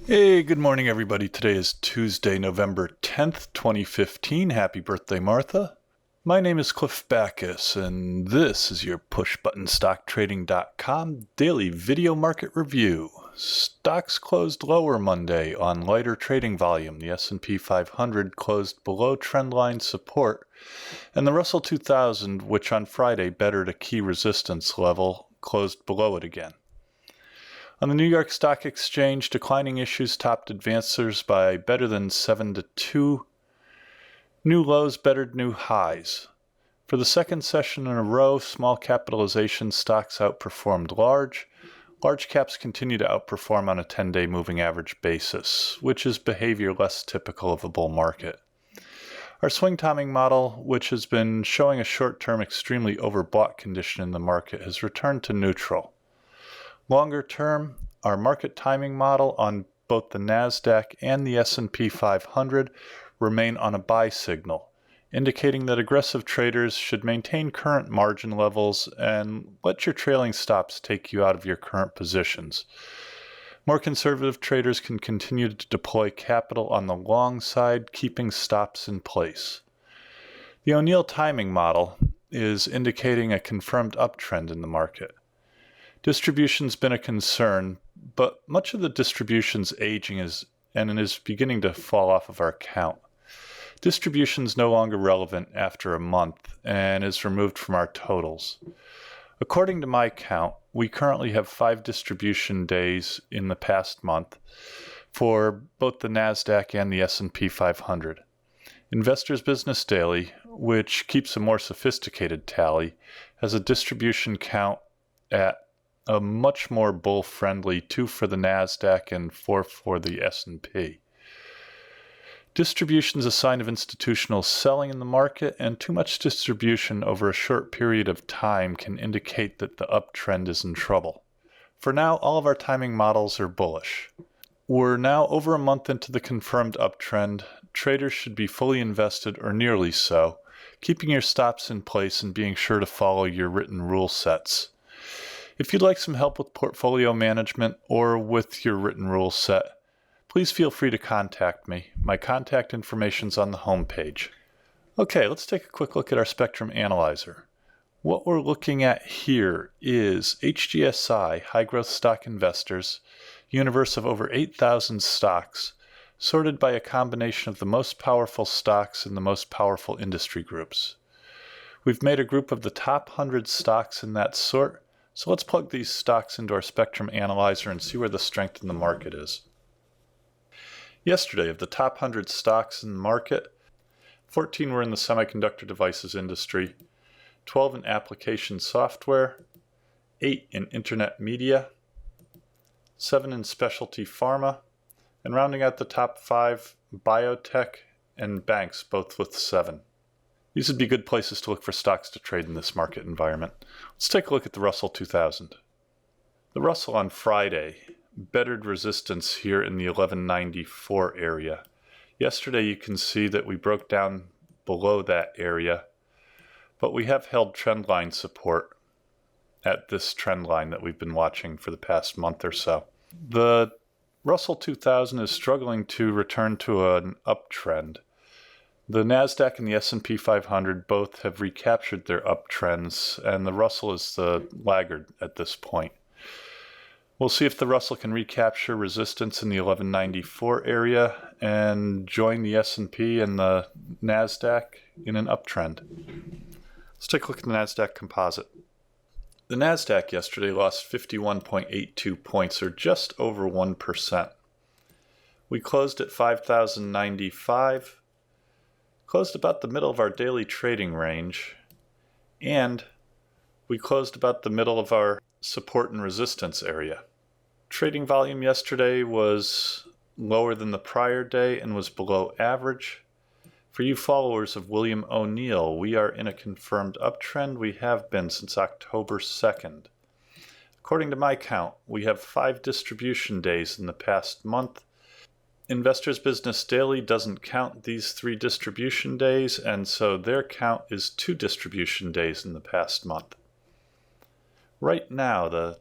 Hey, good morning, everybody. Today is Tuesday, November 10th, 2015. Happy birthday, Martha. My name is Cliff Backus, and this is your pushbuttonstocktrading.com daily video market review. Stocks closed lower Monday on lighter trading volume. The S&P 500 closed below trendline support, and the Russell 2000, which on Friday bettered a key resistance level, closed below it again. On the New York Stock Exchange, declining issues topped advancers by better than 7 to 2. New lows bettered new highs. For the second session in a row, small capitalization stocks outperformed large. Large caps continue to outperform on a 10-day moving average basis, which is behavior less typical of a bull market. Our swing timing model, which has been showing a short-term extremely overbought condition in the market, has returned to neutral. Longer term, our market timing model on both the NASDAQ and the S&P 500 remain on a buy signal, indicating that aggressive traders should maintain current margin levels and let your trailing stops take you out of your current positions. More conservative traders can continue to deploy capital on the long side, keeping stops in place. The O'Neill timing model is indicating a confirmed uptrend in the market. Distribution's been a concern, but much of the distribution's aging is beginning to fall off of our count. Distribution's no longer relevant after a month and is removed from our totals. According to my count, we currently have 5 distribution days in the past month for both the NASDAQ and the S&P 500. Investors Business Daily, which keeps a more sophisticated tally, has a distribution count at a much more bull-friendly 2 for the NASDAQ and 4 for the S&P. Distribution is a sign of institutional selling in the market, and too much distribution over a short period of time can indicate that the uptrend is in trouble. For now, all of our timing models are bullish. We're now over a month into the confirmed uptrend. Traders should be fully invested or nearly so, keeping your stops in place and being sure to follow your written rule sets. If you'd like some help with portfolio management or with your written rule set, please feel free to contact me. My contact information's on the home page. Okay, let's take a quick look at our Spectrum Analyzer. What we're looking at here is HGSI, High Growth Stock Investors, universe of over 8,000 stocks, sorted by a combination of the most powerful stocks and the most powerful industry groups. We've made a group of the top 100 stocks in that sort, so let's plug these stocks into our Spectrum Analyzer and see where the strength in the market is. Yesterday, of the top 100 stocks in the market, 14 were in the semiconductor devices industry, 12 in application software, 8 in internet media, 7 in specialty pharma, and rounding out the top 5, biotech and banks, both with 7. These would be good places to look for stocks to trade in this market environment. Let's take a look at the Russell 2000. The Russell on Friday bettered resistance here in the 1194 area. Yesterday you can see that we broke down below that area, but we have held trendline support at this trend line that we've been watching for the past month or so. The Russell 2000 is struggling to return to an uptrend. The NASDAQ and the S&P 500 both have recaptured their uptrends, and the Russell is the laggard at this point. We'll see if the Russell can recapture resistance in the 1194 area and join the S&P and the NASDAQ in an uptrend. Let's take a look at the NASDAQ composite. The NASDAQ yesterday lost 51.82 points, or just over 1%. We closed at 5,095. Closed about the middle of our daily trading range, and we closed about the middle of our support and resistance area. Trading volume yesterday was lower than the prior day and was below average. For you followers of William O'Neill, we are in a confirmed uptrend. We have been since October 2nd. According to my count, we have 5 distribution days in the past month. Investors Business Daily doesn't count these 3 distribution days, and so their count is 2 distribution days in the past month. Right now, the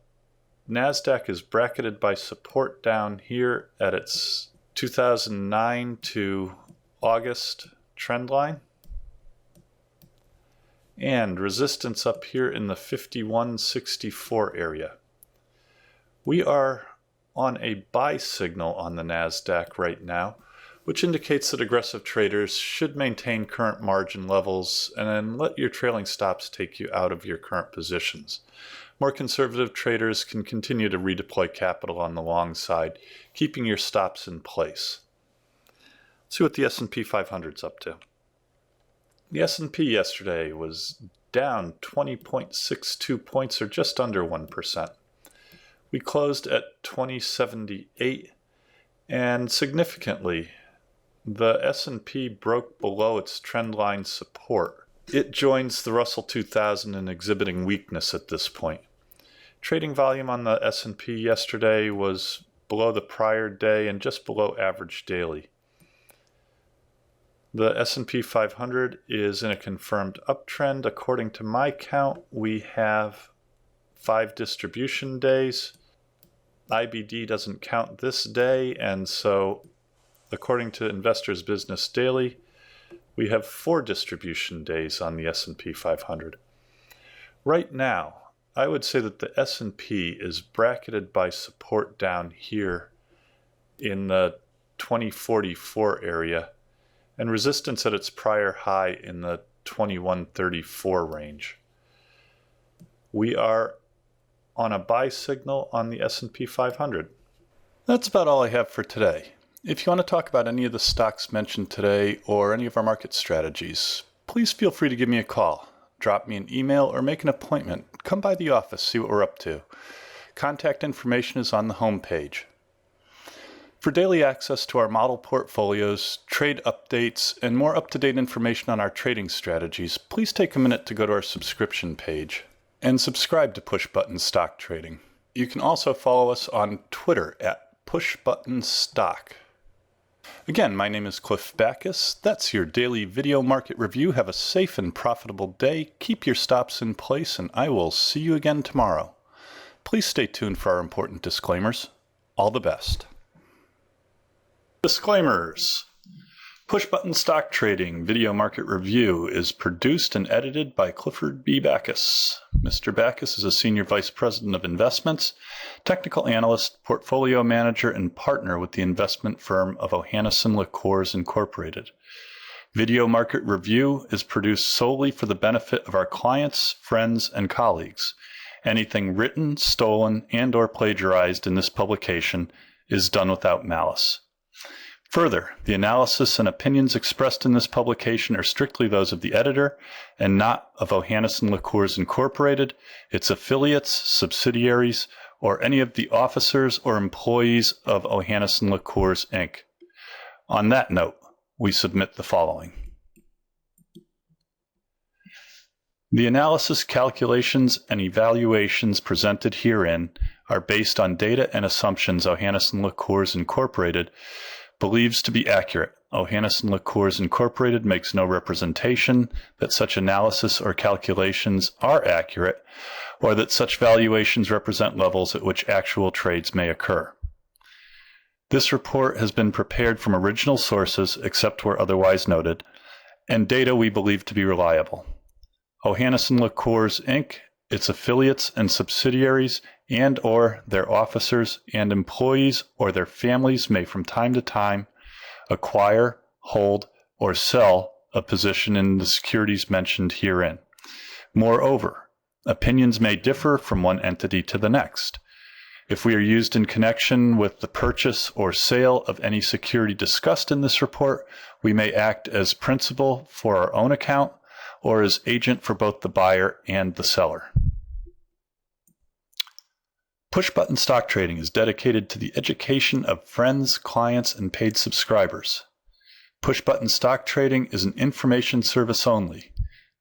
NASDAQ is bracketed by support down here at its 2009 to August trend line, and resistance up here in the 51.64 area. We are on a buy signal on the NASDAQ right now, which indicates that aggressive traders should maintain current margin levels and then let your trailing stops take you out of your current positions. More conservative traders can continue to redeploy capital on the long side, keeping your stops in place. Let's see what the S&P 500 is up to. The S&P yesterday was down 20.62 points, or just under 1%. We closed at 2078, and significantly, the S&P broke below its trendline support. It joins the Russell 2000 in exhibiting weakness at this point. Trading volume on the S&P yesterday was below the prior day and just below average daily. The S&P 500 is in a confirmed uptrend. According to my count, we have 5 distribution days. IBD doesn't count this day, and so according to Investors Business Daily, we have 4 distribution days on the S&P 500. Right now, I would say that the S&P is bracketed by support down here in the 2044 area and resistance at its prior high in the 2134 range. We are on a buy signal on the S&P 500. That's about all I have for today. If you want to talk about any of the stocks mentioned today or any of our market strategies, please feel free to give me a call, drop me an email, or make an appointment. Come by the office, see what we're up to. Contact information is on the home page. For daily access to our model portfolios, trade updates, and more up-to-date information on our trading strategies, please take a minute to go to our subscription page and subscribe to Push Button Stock Trading. You can also follow us on Twitter at PushButtonStock. Again, my name is Cliff Backus. That's your daily video market review. Have a safe and profitable day. Keep your stops in place, and I will see you again tomorrow. Please stay tuned for our important disclaimers. All the best. Disclaimers. Push Button Stock Trading Video Market Review is produced and edited by Clifford B. Backus. Mr. Backus is a Senior Vice President of Investments, Technical Analyst, Portfolio Manager, and Partner with the investment firm of Ohannes & LaCours Incorporated. Video Market Review is produced solely for the benefit of our clients, friends, and colleagues. Anything written, stolen, and/or plagiarized in this publication is done without malice. Further, the analysis and opinions expressed in this publication are strictly those of the editor and not of Ohannes & LaCours Incorporated, its affiliates, subsidiaries, or any of the officers or employees of Ohannes & LaCours, Inc. On that note, we submit the following. The analysis, calculations, and evaluations presented herein are based on data and assumptions Ohannes & LaCours Incorporated believes to be accurate. Ohannes & LaCours Incorporated makes no representation that such analysis or calculations are accurate or that such valuations represent levels at which actual trades may occur. This report has been prepared from original sources, except where otherwise noted, and data we believe to be reliable. Ohannes & LaCours, Inc., its affiliates and subsidiaries, and/or their officers and employees or their families may from time to time acquire, hold, or sell a position in the securities mentioned herein. Moreover, opinions may differ from one entity to the next. If we are used in connection with the purchase or sale of any security discussed in this report, we may act as principal for our own account or as agent for both the buyer and the seller. Push Button Stock Trading is dedicated to the education of friends, clients, and paid subscribers. Push Button Stock Trading is an information service only.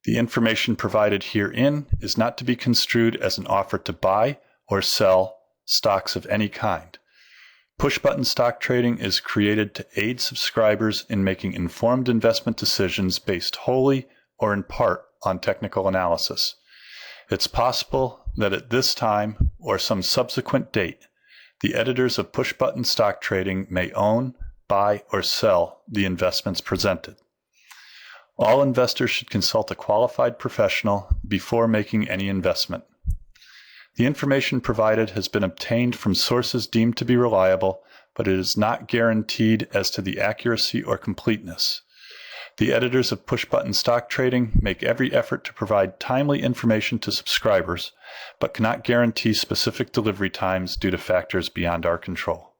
The information provided herein is not to be construed as an offer to buy or sell stocks of any kind. Push Button Stock Trading is created to aid subscribers in making informed investment decisions based wholly or in part on technical analysis. It's possible that at this time or some subsequent date, the editors of Push Button Stock Trading may own, buy, or sell the investments presented. All investors should consult a qualified professional before making any investment. The information provided has been obtained from sources deemed to be reliable, but it is not guaranteed as to the accuracy or completeness. The editors of Push Button Stock Trading make every effort to provide timely information to subscribers, but cannot guarantee specific delivery times due to factors beyond our control.